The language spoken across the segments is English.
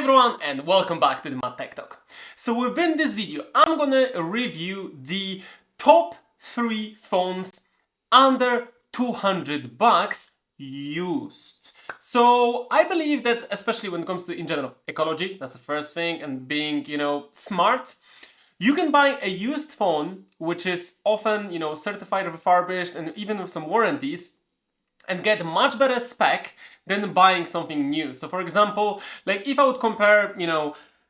everyone and welcome back to the MadTechTalk. So within this video I'm gonna review the top 3 phones under 200 bucks used. So I believe that especially when it comes to in general ecology, that's the first thing, and being smart, you can buy a used phone which is often certified refurbished and even with some warranties and get much better spec than buying something new. So for example, like if I would compare,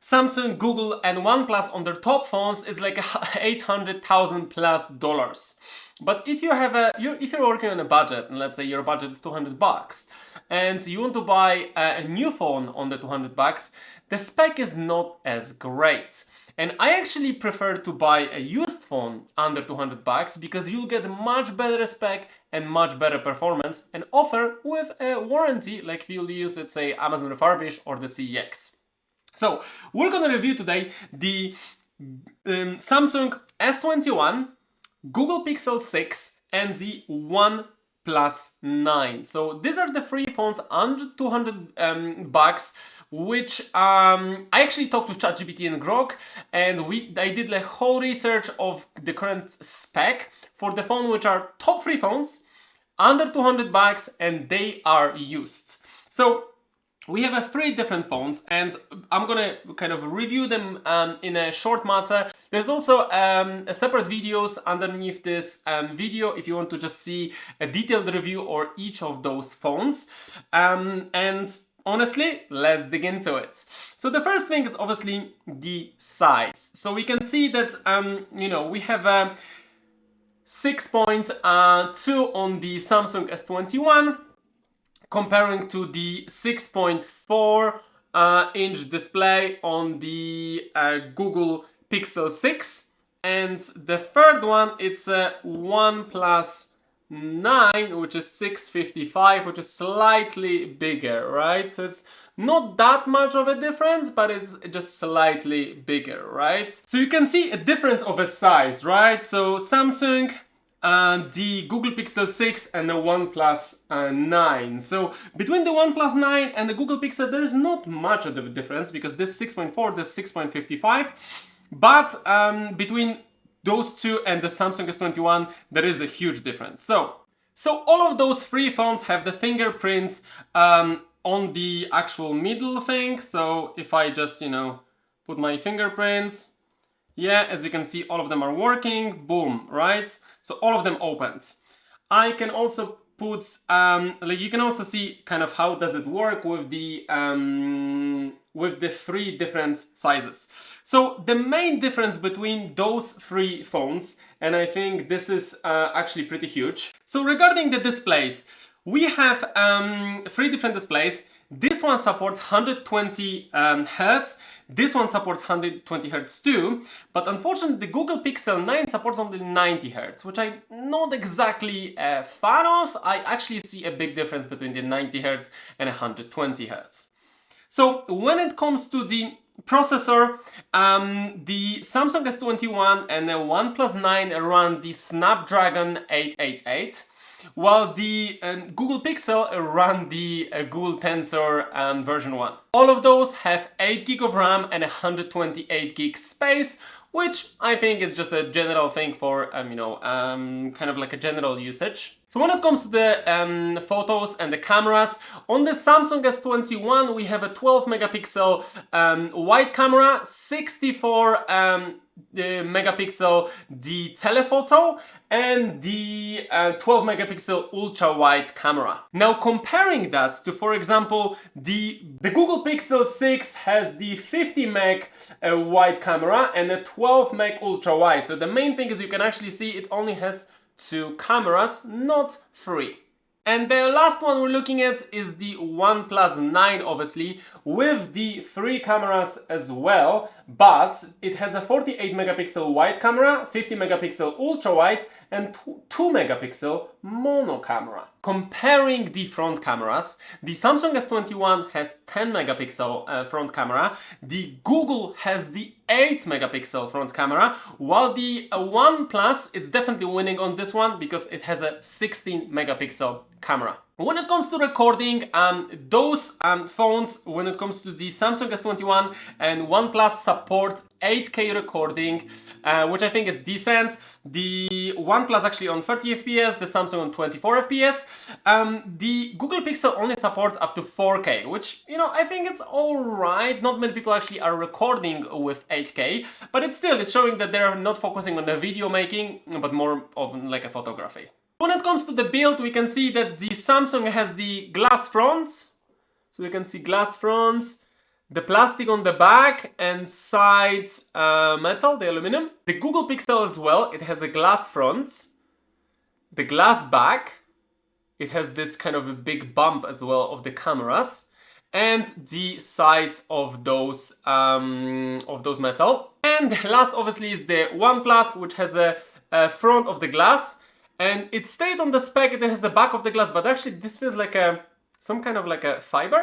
Samsung, Google and OnePlus on their top phones, is like $800,000 plus. But if you have if you're working on a budget, and let's say your budget is 200 bucks, and you want to buy a new phone on the 200 bucks, the spec is not as great. And I actually prefer to buy a used phone under 200 bucks because you'll get much better spec and much better performance and offer with a warranty, like if you'll use, let's say, Amazon Refurbished or the CEX. So we're gonna review today the Samsung S21, Google Pixel 6 and the OnePlus 9. So these are the 3 phones under 200 bucks, which I actually talked with ChatGPT and Grok, and I did like whole research of the current spec for the phone, which are top 3 phones under 200 bucks and they are used. So we have 3 different phones and I'm gonna kind of review them in a short matter. There's also a separate videos underneath this video if you want to just see a detailed review of each of those phones. And honestly, let's dig into it. So the first thing is obviously the size. So we can see that we have 6.2 on the Samsung S21 comparing to the 6.4 inch display on the Google Pixel 6, and the third one, it's a OnePlus 9, which is 655, which is slightly bigger, right? So it's not that much of a difference, but it's just slightly bigger, right? So you can see a difference of a size, right? So Samsung, the Google Pixel 6 and the OnePlus 9. So between the OnePlus 9 and the Google Pixel, there is not much of a difference because this 6.4, this 6.55. But between those two and the Samsung S21, there is a huge difference. So all of those 3 phones have the fingerprints on the actual middle thing. So if I just, put my fingerprints, yeah, as you can see, all of them are working, boom, right? So all of them opened. I can also put, you can also see kind of how does it work with the 3 different sizes. So the main difference between those 3 phones, and I think this is actually pretty huge. So regarding the displays, we have 3 different displays. This one supports 120 Hertz. This one supports 120 Hz too, but unfortunately the Google Pixel 9 supports only 90 Hz, which I'm not exactly a fan of. I actually see a big difference between the 90 Hz and 120 Hz. So when it comes to the processor, the Samsung S21 and the OnePlus 9 run the Snapdragon 888. While the Google Pixel run the Google Tensor version 1. All of those have 8 GB of RAM and 128 GB space, which I think is just a general thing for, kind of like a general usage. So when it comes to the photos and the cameras, on the Samsung S21 we have a 12 megapixel wide camera, 64 megapixel the telephoto, and the 12 megapixel ultra wide camera. Now comparing that to, for example, the Google Pixel 6 has the 50 meg wide camera and a 12 meg ultra wide. So the main thing is you can actually see it only has 2 cameras, not 3. And the last one we're looking at is the OnePlus 9, obviously, with the 3 cameras as well, but it has a 48 megapixel wide camera, 50 megapixel ultra wide, and 2 megapixel mono camera. Comparing the front cameras, the Samsung S21 has 10 megapixel front camera, the Google has the 8 megapixel front camera, while the OnePlus, it's definitely winning on this one because it has a 16 megapixel camera. When it comes to recording, those phones, when it comes to the Samsung S21 and OnePlus, support 8K recording, which I think is decent. The OnePlus actually on 30 FPS, the Samsung on 24 FPS. The Google Pixel only supports up to 4K, which, you know, I think it's alright. Not many people actually are recording with 8K, but it's showing that they're not focusing on the video making, but more of like a photography. When it comes to the build, we can see that the Samsung has the glass fronts. So we can see glass fronts, the plastic on the back and sides metal, the aluminum. The Google Pixel as well, it has a glass front, the glass back. It has this kind of a big bump as well of the cameras and the sides of those metal. And last obviously is the OnePlus, which has a front of the glass. And it stayed on the spec, it has the back of the glass, but actually this feels like some kind of like a fiber.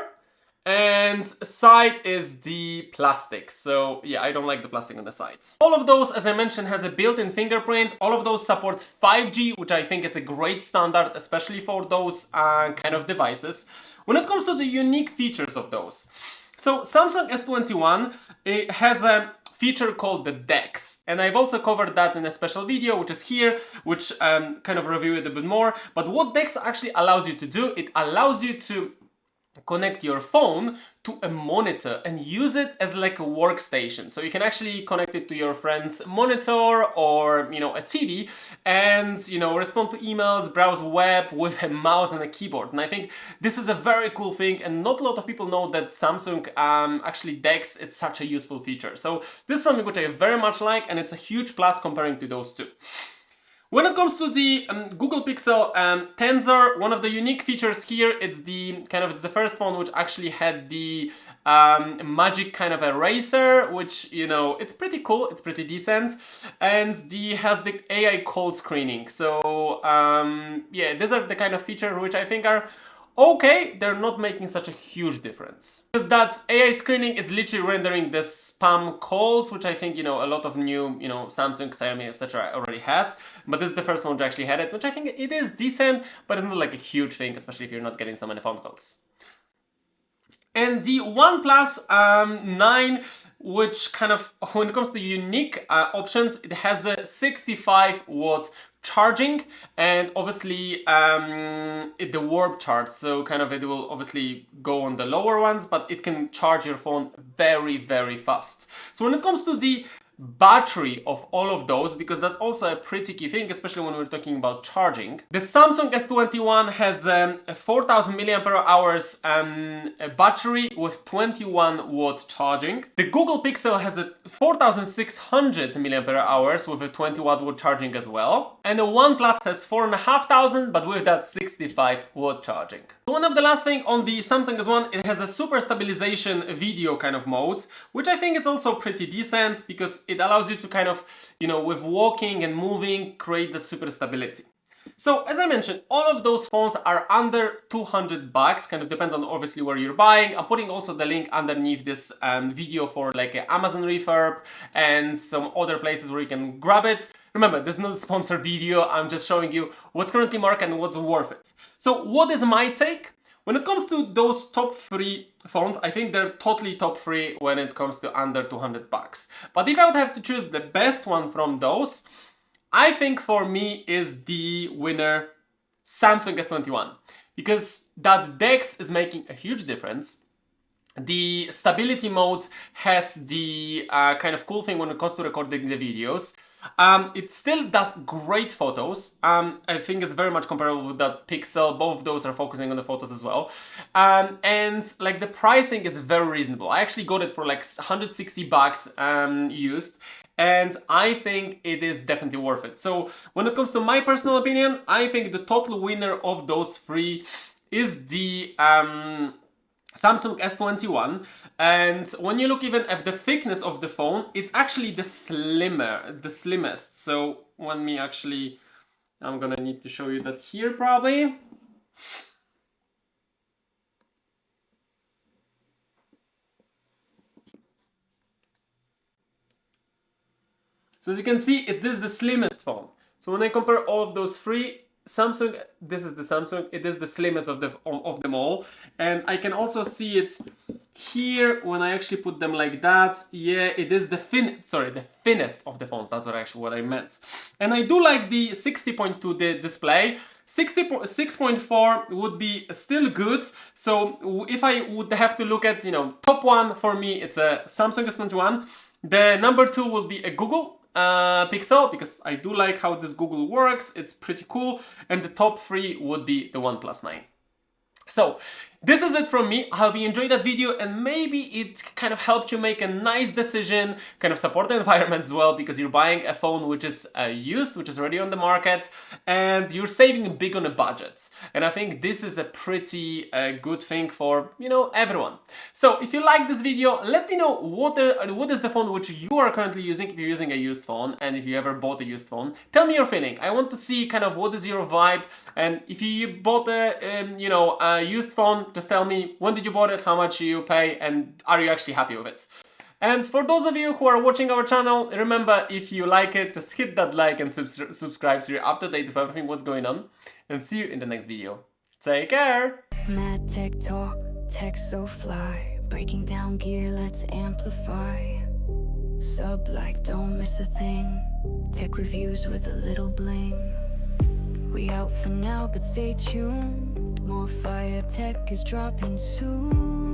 And side is the plastic. So yeah, I don't like the plastic on the sides. All of those, as I mentioned, has a built-in fingerprint. All of those support 5G, which I think is a great standard, especially for those kind of devices. When it comes to the unique features of those, so Samsung S21 it has a feature called the DeX, and I've also covered that in a special video, which is here, which kind of review it a bit more. But what DeX actually allows you to do, it allows you to connect your phone to a monitor and use it as like a workstation. So you can actually connect it to your friend's monitor or, you know, a TV and, you know, respond to emails, browse web with a mouse and a keyboard. And I think this is a very cool thing, and not a lot of people know that Samsung actually DeX, it's such a useful feature. So this is something which I very much like, and it's a huge plus comparing to those two. When it comes to the Google Pixel Tensor, one of the unique features here, it's the first phone which actually had the magic kind of eraser, which, you know, it's pretty cool, it's pretty decent, and has the AI call screening. So yeah, these are the kind of features which I think are okay, they're not making such a huge difference. Because that AI screening is literally rendering the spam calls, which I think, you know, a lot of new, you know, Samsung, Xiaomi, etc. already has. But this is the first one which actually had it, which I think it is decent, but it's not like a huge thing, especially if you're not getting so many phone calls. And the OnePlus 9, which kind of, when it comes to unique options, it has a 65-watt charging and obviously the Warp Charge, so kind of it will obviously go on the lower ones, but it can charge your phone very, very fast. So when it comes to the battery of all of those, because that's also a pretty key thing, especially when we're talking about charging. The Samsung S21 has a 4000 mAh battery with 21-watt charging. The Google Pixel has a 4600 mAh with a 20-watt charging as well. And the OnePlus has 4500, but with that 65-watt charging. So one of the last thing on the Samsung S1, it has a super stabilization video kind of mode, which I think is also pretty decent because it allows you to kind of, you know, with walking and moving, create that super stability. So as I mentioned, all of those phones are under 200 bucks, kind of depends on obviously where you're buying. I'm putting also the link underneath this video for like Amazon Refurb and some other places where you can grab it. Remember, this is not a sponsored video, I'm just showing you what's currently market and what's worth it. So what is my take? When it comes to those top 3 phones, I think they're totally top 3 when it comes to under 200 bucks. But if I would have to choose the best one from those, I think for me is the winner Samsung S21. Because that DeX is making a huge difference. The stability mode has the kind of cool thing when it comes to recording the videos. It still does great photos. I think it's very much comparable with that Pixel. Both of those are focusing on the photos as well. And like the pricing is very reasonable. I actually got it for like 160 bucks used. And I think it is definitely worth it. So when it comes to my personal opinion, I think the total winner of those 3 is the Samsung S21, and when you look even at the thickness of the phone, it's actually the slimmest. So when me actually, I'm gonna need to show you that here probably. So as you can see, this is the slimmest phone. So when I compare all of those 3, Samsung, this is the Samsung, it is the slimmest of them all, and I can also see it here when I actually put them like that. Yeah, it is the thinnest of the phones. That's what I meant. And I do like the 60.2 display. 6.4 would be still good. So if I would have to look at, top one for me, it's a Samsung S21. The number two will be a Google Pixel, because I do like how this Google works. It's pretty cool. And the top three would be the OnePlus 9. So this is it from me. I hope you enjoyed that video, and maybe it kind of helped you make a nice decision, kind of support the environment as well, because you're buying a phone which is used, which is already on the market, and you're saving big on a budget. And I think this is a pretty good thing for, everyone. So if you like this video, let me know what is the phone which you are currently using, if you're using a used phone, and if you ever bought a used phone. Tell me your feeling. I want to see kind of what is your vibe, and if you bought a used phone, just tell me when did you bought it, how much you pay, and are you actually happy with it. And for those of you who are watching our channel, remember, if you like it, just hit that like and subscribe so you're up to date with everything what's going on. And see you in the next video. Take care! Mad tech talk, tech so fly. Breaking down gear, let's amplify. Sub like, don't miss a thing. Tech reviews with a little bling. We out for now, but stay tuned. More fire tech is dropping soon.